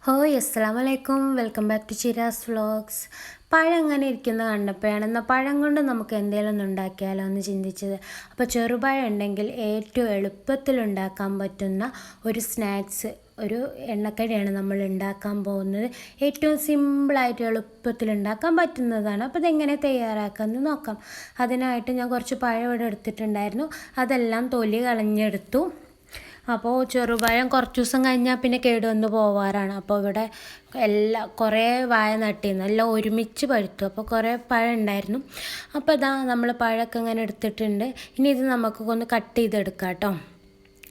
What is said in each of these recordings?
ഹോയ് അസ്സലാമലൈക്കും, welcome back to ചിരാസ് vlogs. പഴം അങ്ങനെ ഇരിക്കുന്ന കണ്ടപ്പോഴാണ് എന്നാൽ പഴം കൊണ്ട് നമുക്ക് എന്തെങ്കിലും ഒന്ന് ഉണ്ടാക്കിയാലോ എന്ന് ചിന്തിച്ചത്. അപ്പോൾ ചെറുപഴം ഉണ്ടെങ്കിൽ ഏറ്റവും എളുപ്പത്തിൽ ഉണ്ടാക്കാൻ പറ്റുന്ന ഒരു സ്നാക്സ്, ഒരു എണ്ണക്കടിയാണ് നമ്മൾ ഉണ്ടാക്കാൻ പോകുന്നത്. ഏറ്റവും സിമ്പിളായിട്ട് എളുപ്പത്തിൽ ഉണ്ടാക്കാൻ പറ്റുന്നതാണ്. അപ്പോൾ ഇതെങ്ങനെ തയ്യാറാക്കാമെന്ന് നോക്കാം. അതിനായിട്ട് ഞാൻ കുറച്ച് പഴം ഇവിടെ എടുത്തിട്ടുണ്ടായിരുന്നു. അതെല്ലാം തൊലി കളഞ്ഞെടുത്തു. അപ്പോൾ ചെറുപഴം കുറച്ച് ദിവസം കഴിഞ്ഞാൽ പിന്നെ കേടുവന്ന് പോവാറാണ്. അപ്പോൾ ഇവിടെ കുറേ വാഴ നട്ടിരുന്നു, എല്ലാം ഒരുമിച്ച് പഴുത്തു. അപ്പോൾ കുറേ പഴം ഉണ്ടായിരുന്നു. അപ്പോൾ ഇതാ നമ്മൾ പഴമൊക്കെ ഇങ്ങനെ എടുത്തിട്ടുണ്ട്. ഇനി ഇത് നമുക്കൊന്ന് കട്ട് ചെയ്തെടുക്കാം കേട്ടോ.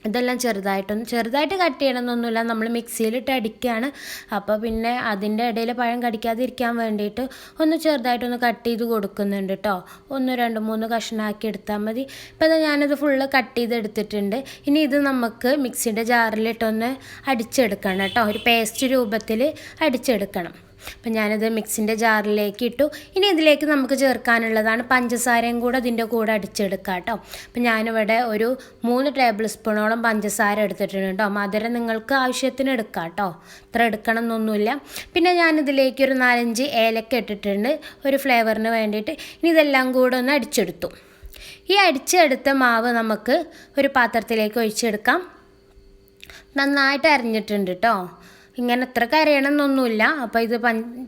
ഇതെല്ലാം ചെറുതായിട്ട് കട്ട് ചെയ്യണമെന്നൊന്നുമില്ല, നമ്മൾ മിക്സിയിലിട്ട് അടിക്കുകയാണ്. അപ്പോൾ പിന്നെ അതിൻ്റെ ഇടയിൽ പഴം കടിക്കാതിരിക്കാൻ വേണ്ടിയിട്ട് ഒന്ന് ചെറുതായിട്ടൊന്ന് കട്ട് ചെയ്ത് കൊടുക്കുന്നുണ്ട് കേട്ടോ. 1 2 3 കഷ്ണമാക്കി എടുത്താൽ മതി. ഇപ്പോൾ ഞാനിത് ഫുള്ള് കട്ട് ചെയ്തെടുത്തിട്ടുണ്ട്. ഇനി ഇത് നമുക്ക് മിക്സിൻ്റെ ജാറിലിട്ടൊന്ന് അടിച്ചെടുക്കണം കേട്ടോ. ഒരു പേസ്റ്റ് രൂപത്തിൽ അടിച്ചെടുക്കണം. അപ്പം ഞാനിത് മിക്സിൻ്റെ ജാറിലേക്ക് ഇട്ടു. ഇനി ഇതിലേക്ക് നമുക്ക് ചേർക്കാനുള്ളതാണ് പഞ്ചസാരയും കൂടെ ഇതിൻ്റെ കൂടെ അടിച്ചെടുക്കാം കേട്ടോ. അപ്പം ഞാനിവിടെ ഒരു 3 ടേബിൾ സ്പൂണോളം പഞ്ചസാര എടുത്തിട്ടുണ്ട് കേട്ടോ. മധുരം നിങ്ങൾക്ക് ആവശ്യത്തിന് എടുക്കാം കേട്ടോ, ഇത്ര എടുക്കണം എന്നൊന്നുമില്ല. പിന്നെ ഞാനിതിലേക്ക് ഒരു 4-5 ഏലക്ക ഇട്ടിട്ടുണ്ട് ഒരു ഫ്ലേവറിന് വേണ്ടിയിട്ട്. ഇനി ഇതെല്ലാം കൂടെ ഒന്ന് അടിച്ചെടുത്തു. ഈ അടിച്ചെടുത്ത മാവ് നമുക്ക് ഒരു പാത്രത്തിലേക്ക് ഒഴിച്ചെടുക്കാം. നന്നായിട്ട് അരിഞ്ഞിട്ടുണ്ട് കേട്ടോ. ഇങ്ങനെ എത്ര കരയണമെന്നൊന്നുമില്ല. അപ്പോൾ ഇത്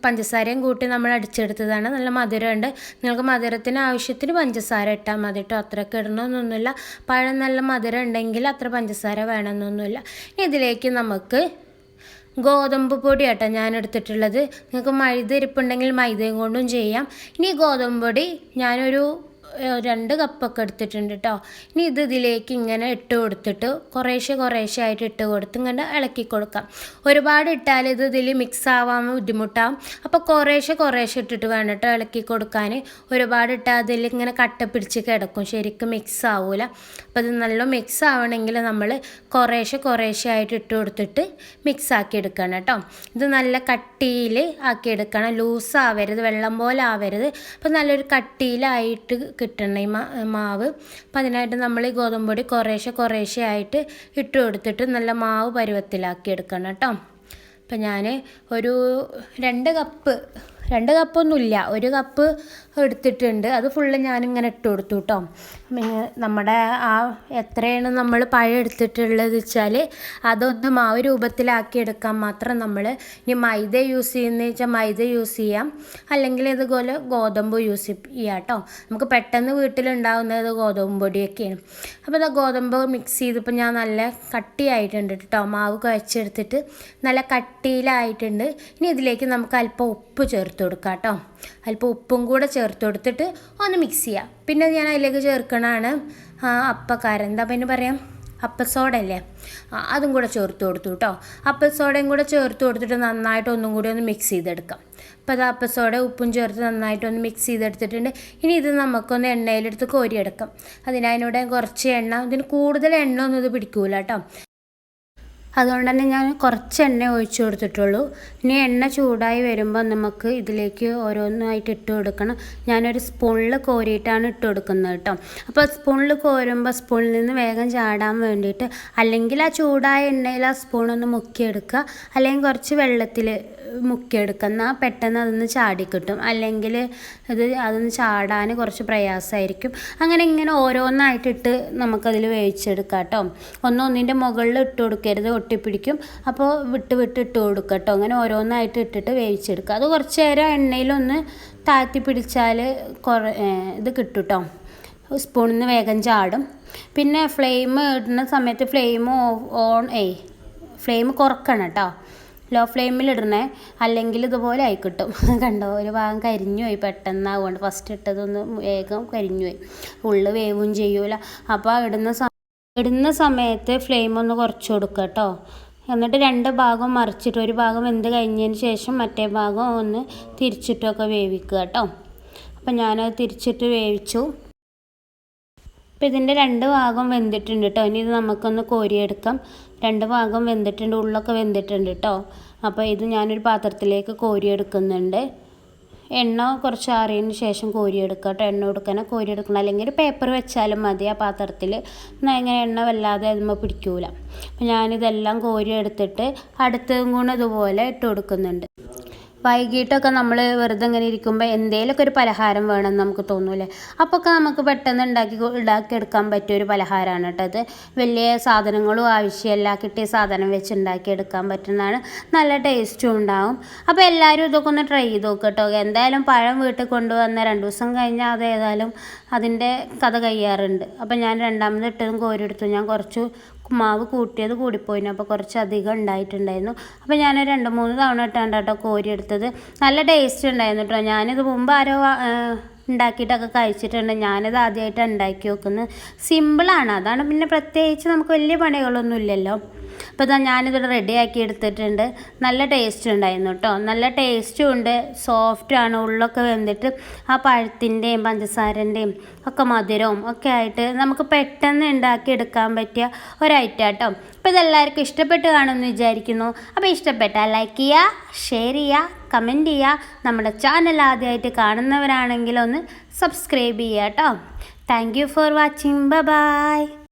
പഞ്ചസാരയും കൂട്ടി നമ്മൾ അടിച്ചെടുത്തതാണ്. നല്ല മധുരമുണ്ട്. നിങ്ങൾക്ക് മധുരത്തിന് ആവശ്യത്തിന് പഞ്ചസാര ഇട്ടാൽ മതി കേട്ടോ, അത്രയൊക്കെ ഇടണമെന്നൊന്നുമില്ല. പഴം നല്ല മധുരം ഉണ്ടെങ്കിൽ അത്ര പഞ്ചസാര വേണമെന്നൊന്നുമില്ല. ഇനി ഇതിലേക്ക് നമുക്ക് ഗോതമ്പ് പൊടി കേട്ടോ ഞാൻ എടുത്തിട്ടുള്ളത്. നിങ്ങൾക്ക് മൈദ ഇരിപ്പുണ്ടെങ്കിൽ മൈദയും കൊണ്ടും ചെയ്യാം. ഇനി ഗോതമ്പ് പൊടി ഞാനൊരു 2 കപ്പൊക്കെ എടുത്തിട്ടുണ്ട് കേട്ടോ. ഇനി ഇതിലേക്ക് ഇങ്ങനെ ഇട്ട് കൊടുത്തിട്ട് കുറേശ്ശെ ആയിട്ട് ഇട്ട് കൊടുത്ത് ഇങ്ങനെ ഇളക്കി കൊടുക്കാം. ഒരുപാട് ഇട്ടാൽ ഇതിൽ മിക്സ് ആവാൻ ബുദ്ധിമുട്ടാവും. അപ്പോൾ കുറേശ്ശെ ഇട്ടിട്ട് വേണം കേട്ടോ ഇളക്കി കൊടുക്കാൻ. ഒരുപാട് ഇട്ടാൽ അതിൽ ഇങ്ങനെ കട്ട പിടിച്ച് കിടക്കും, ശരിക്കും മിക്സ് ആവില്ല. അപ്പോൾ ഇത് നല്ല മിക്സ് ആവണമെങ്കിൽ നമ്മൾ കുറേശ്ശെ ആയിട്ട് ഇട്ട് കൊടുത്തിട്ട് മിക്സ് ആക്കി എടുക്കണം കേട്ടോ. ഇത് നല്ല കട്ടിയിൽ ആക്കി എടുക്കണം, ലൂസ് ആവരുത്, വെള്ളം പോലെ ആവരുത്. അപ്പോൾ നല്ലൊരു കട്ടിയിലായിട്ട് കിട്ടണം ഈ മാവ്. അപ്പം അതിനായിട്ട് നമ്മൾ ഈ ഗോതമ്പ് പൊടി കുറേശ്ശെ ആയിട്ട് ഇട്ട് കൊടുത്തിട്ട് നല്ല മാവ് പരുവത്തിലാക്കി എടുക്കണം കേട്ടോ. അപ്പം ഞാൻ ഒരു 2 കപ്പൊന്നുമില്ല, 1 കപ്പ് എടുത്തിട്ടുണ്ട്. അത് ഫുള്ള് ഞാനിങ്ങനെ ഇട്ട് കൊടുത്തു കേട്ടോ. നമ്മുടെ എത്രയാണ് നമ്മൾ പഴം എടുത്തിട്ടുള്ളത് വെച്ചാൽ അതൊന്ന് മാവ് രൂപത്തിലാക്കി എടുക്കാൻ മാത്രം നമ്മൾ. ഇനി മൈദ യൂസ് ചെയ്യുന്നത് വെച്ചാൽ മൈദ യൂസ് ചെയ്യാം, അല്ലെങ്കിൽ ഇതുപോലെ ഗോതമ്പ് യൂസ് ചെയ്യാം കേട്ടോ. നമുക്ക് പെട്ടെന്ന് വീട്ടിലുണ്ടാകുന്നത് ഗോതമ്പ് പൊടിയൊക്കെയാണ്. അപ്പോൾ ഇത് ഗോതമ്പ് മിക്സ് ചെയ്തപ്പോൾ ഞാൻ നല്ല കട്ടിയായിട്ടുണ്ട് കേട്ടോ. മാവ് കുഴച്ചെടുത്തിട്ട് നല്ല കട്ടിയിലായിട്ടുണ്ട്. ഇനി ഇതിലേക്ക് നമുക്ക് അല്പം ഉപ്പ് ചേർത്ത് കൊടുക്കാം കേട്ടോ. അല്പം ഉപ്പും കൂടെ ചേർത്ത് കൊടുത്തിട്ട് ഒന്ന് മിക്സ് ചെയ്യാം. പിന്നെ ഞാൻ അതിലേക്ക് ചേർക്കണതാണ് അപ്പക്കാരം, എന്താ പിന്നെ പറയാം, അപ്പസോഡ അല്ലേ, അതും കൂടെ ചേർത്ത് കൊടുത്തു കേട്ടോ. അപ്പസോഡയും കൂടെ ചേർത്ത് കൊടുത്തിട്ട് നന്നായിട്ട് ഒന്നും കൂടി ഒന്ന് മിക്സ് ചെയ്തെടുക്കാം. അപ്പോൾ അത് അപ്പസോഡ ഉപ്പും ചേർത്ത് നന്നായിട്ടൊന്ന് മിക്സ് ചെയ്തെടുത്തിട്ടുണ്ട്. ഇനി ഇത് നമുക്കൊന്ന് എണ്ണയിലെടുത്ത് കോരിയെടുക്കാം. അതിനതിനൂടെ കുറച്ച് എണ്ണ, ഇതിന് കൂടുതൽ എണ്ണ ഒന്നും ഇത് പിടിക്കൂല കേട്ടോ. അതുകൊണ്ട് തന്നെ ഞാൻ കുറച്ച് എണ്ണ ഒഴിച്ചു കൊടുത്തിട്ടുള്ളൂ. ഇനി എണ്ണ ചൂടായി വരുമ്പോൾ നമുക്ക് ഇതിലേക്ക് ഓരോന്നായിട്ട് ഇട്ട് കൊടുക്കണം. ഞാനൊരു സ്പൂണിൽ കോരിയിട്ടാണ് ഇട്ട് കൊടുക്കുന്നത് കേട്ടോ. അപ്പോൾ സ്പൂണിൽ കോരുമ്പോൾ സ്പൂണിൽ നിന്ന് വേഗം ചാടാൻ വേണ്ടിയിട്ട്, അല്ലെങ്കിൽ ആ ചൂടായ എണ്ണയിൽ ആ സ്പൂണൊന്ന് മുക്കിയെടുക്കുക, അല്ലെങ്കിൽ കുറച്ച് വെള്ളത്തിൽ മുക്കിയെടുക്കുക. എന്നാൽ പെട്ടെന്ന് അതൊന്ന് ചാടിക്കിട്ടും. അല്ലെങ്കിൽ അതൊന്ന് ചാടാൻ കുറച്ച് പ്രയാസമായിരിക്കും. അങ്ങനെ ഇങ്ങനെ ഓരോന്നായിട്ടിട്ട് നമുക്കതിൽ വേവിച്ചെടുക്കാം കേട്ടോ. ഒന്നിൻ്റെ മുകളിൽ ഇട്ട് കൊടുക്കരുത്, ഒട്ടിപ്പിടിക്കും. അപ്പോൾ വിട്ട് ഇട്ട് കൊടുക്കുക കേട്ടോ. അങ്ങനെ ഓരോന്നായിട്ട് ഇട്ടിട്ട് വേവിച്ചെടുക്കുക. അത് കുറച്ച് നേരം എണ്ണയിലൊന്ന് താഴ്ത്തി പിടിച്ചാൽ ഇത് കിട്ടും കേട്ടോ. സ്പൂണിൽ നിന്ന് വേഗം ചാടും. പിന്നെ ഫ്ലെയിം ഇടുന്ന സമയത്ത് ഫ്ലെയിം കുറക്കണം കേട്ടോ. ലോ ഫ്ലെയിമിലിടണേ, അല്ലെങ്കിൽ ഇതുപോലെ ആയി കിട്ടും. കണ്ടോ, ഒരു ഭാഗം കരിഞ്ഞു പോയി പെട്ടെന്നാവുകൊണ്ട്. ഫസ്റ്റ് ഇട്ടതൊന്ന് വേഗം കരിഞ്ഞു പോയി, ഉള്ളു വേവും ചെയ്യൂല. അപ്പോൾ ഇടുന്ന സമയത്ത് ഫ്ലെയിം ഒന്ന് കുറച്ച് കൊടുക്കുക കേട്ടോ. എന്നിട്ട് 2 ഭാഗം മറിച്ചിട്ട്, ഒരു ഭാഗം വെന്ത് കഴിഞ്ഞതിന് ശേഷം മറ്റേ ഭാഗം ഒന്ന് തിരിച്ചിട്ടൊക്കെ വേവിക്കുക കേട്ടോ. അപ്പം ഞാനത് തിരിച്ചിട്ട് വേവിച്ചു. അപ്പോൾ ഇതിൻ്റെ 2 ഭാഗം വെന്തിട്ടുണ്ട് കേട്ടോ. ഇനി ഇത് നമുക്കൊന്ന് കോരിയെടുക്കാം. 2 ഭാഗം വെന്തിട്ടുണ്ട്, ഉള്ളൊക്കെ വെന്തിട്ടുണ്ട് കേട്ടോ. അപ്പോൾ ഇത് ഞാനൊരു പാത്രത്തിലേക്ക് കോരിയെടുക്കുന്നുണ്ട്. എണ്ണ കുറച്ച് ആറിയതിന് ശേഷം കോരിയെടുക്കുക കേട്ടോ. എണ്ണ കൊടുക്കണം, കോരിയെടുക്കണം. അല്ലെങ്കിൽ ഒരു പേപ്പർ വെച്ചാലും മതി ആ പാത്രത്തിൽ. എന്നാൽ ഇങ്ങനെ എണ്ണ വല്ലാതെ അതുമ്പോൾ പിടിക്കൂല. അപ്പം ഞാനിതെല്ലാം കോരി എടുത്തിട്ട് അടുത്തതും കൂടെ ഇതുപോലെ ഇട്ട് കൊടുക്കുന്നുണ്ട്. വൈകിട്ടൊക്കെ നമ്മൾ വെറുതെ ഇങ്ങനെ ഇരിക്കുമ്പോൾ എന്തെങ്കിലുമൊക്കെ ഒരു പലഹാരം വേണമെന്ന് നമുക്ക് തോന്നൂലേ. അപ്പോൾ ഒക്കെ നമുക്ക് പെട്ടെന്ന് ഉണ്ടാക്കിയെടുക്കാൻ പറ്റിയ ഒരു പലഹാരമാണ് കേട്ടോ അത്. വലിയ സാധനങ്ങളും ആവശ്യമില്ല, കിട്ടിയ സാധനം വെച്ച് ഉണ്ടാക്കിയെടുക്കാൻ പറ്റുന്നതാണ്. നല്ല ടേസ്റ്റും ഉണ്ടാവും. അപ്പോൾ എല്ലാവരും ഇതൊക്കെ ഒന്ന് ട്രൈ ചെയ്ത് നോക്കുക കേട്ടോ. എന്തായാലും പഴം വീട്ടിൽ കൊണ്ടുവന്ന 2 ദിവസം കഴിഞ്ഞാൽ അത് ഏതായാലും അതിൻ്റെ കഥ കഴിയാറുണ്ട്. അപ്പോൾ ഞാൻ രണ്ടാമത് ഇട്ടതും കോരിയെടുത്തു. ഞാൻ കുറച്ച് മാവ് കൂട്ടിയത് കൂടിപ്പോയിന്, അപ്പോൾ കുറച്ച് അധികം ഉണ്ടായിട്ടുണ്ടായിരുന്നു. അപ്പോൾ ഞാൻ 2-3 തവണ ഇട്ടാണ് കേട്ടോ കോരിയെടുത്തത്. നല്ല ടേസ്റ്റ് ഉണ്ടായിരുന്നു കേട്ടോ. ഞാനിത് മുമ്പ് ആരോ ഉണ്ടാക്കിയിട്ടൊക്കെ കഴിച്ചിട്ടുണ്ട്. ഞാനിത് ആദ്യമായിട്ടാണ് ഉണ്ടാക്കി നോക്കുന്നത്. സിമ്പിളാണ്, അതാണ്. പിന്നെ പ്രത്യേകിച്ച് നമുക്ക് വലിയ പണികളൊന്നും ഇല്ലല്ലോ. അപ്പോൾ ഇതാ ഞാനിത് റെഡിയാക്കി എടുത്തിട്ടുണ്ട്. നല്ല ടേസ്റ്റ് ഉണ്ടായിരുന്നു കേട്ടോ. നല്ല ടേസ്റ്റും ഉണ്ട്, സോഫ്റ്റാണ്. ഉള്ളൊക്കെ വെന്തിട്ട് ആ പഴത്തിൻ്റെയും പഞ്ചസാരൻ്റെയും ഒക്കെ മധുരവും ഒക്കെ ആയിട്ട് നമുക്ക് പെട്ടെന്ന് ഉണ്ടാക്കിയെടുക്കാൻ പറ്റിയ ഒരൈറ്റം കേട്ടോ. അപ്പോൾ ഇതെല്ലാവർക്കും ഇഷ്ടപ്പെട്ട് കാണുമെന്ന് വിചാരിക്കുന്നു. അപ്പോൾ ഇഷ്ടപ്പെട്ടാൽ ലൈക്ക് ചെയ്യുക, ഷെയർ ചെയ്യുക, കമൻറ്റ് ചെയ്യുക. നമ്മുടെ ചാനൽ ആദ്യമായിട്ട് കാണുന്നവരാണെങ്കിൽ ഒന്ന് സബ്സ്ക്രൈബ് ചെയ്യുക കേട്ടോ. Thank you for watching. By.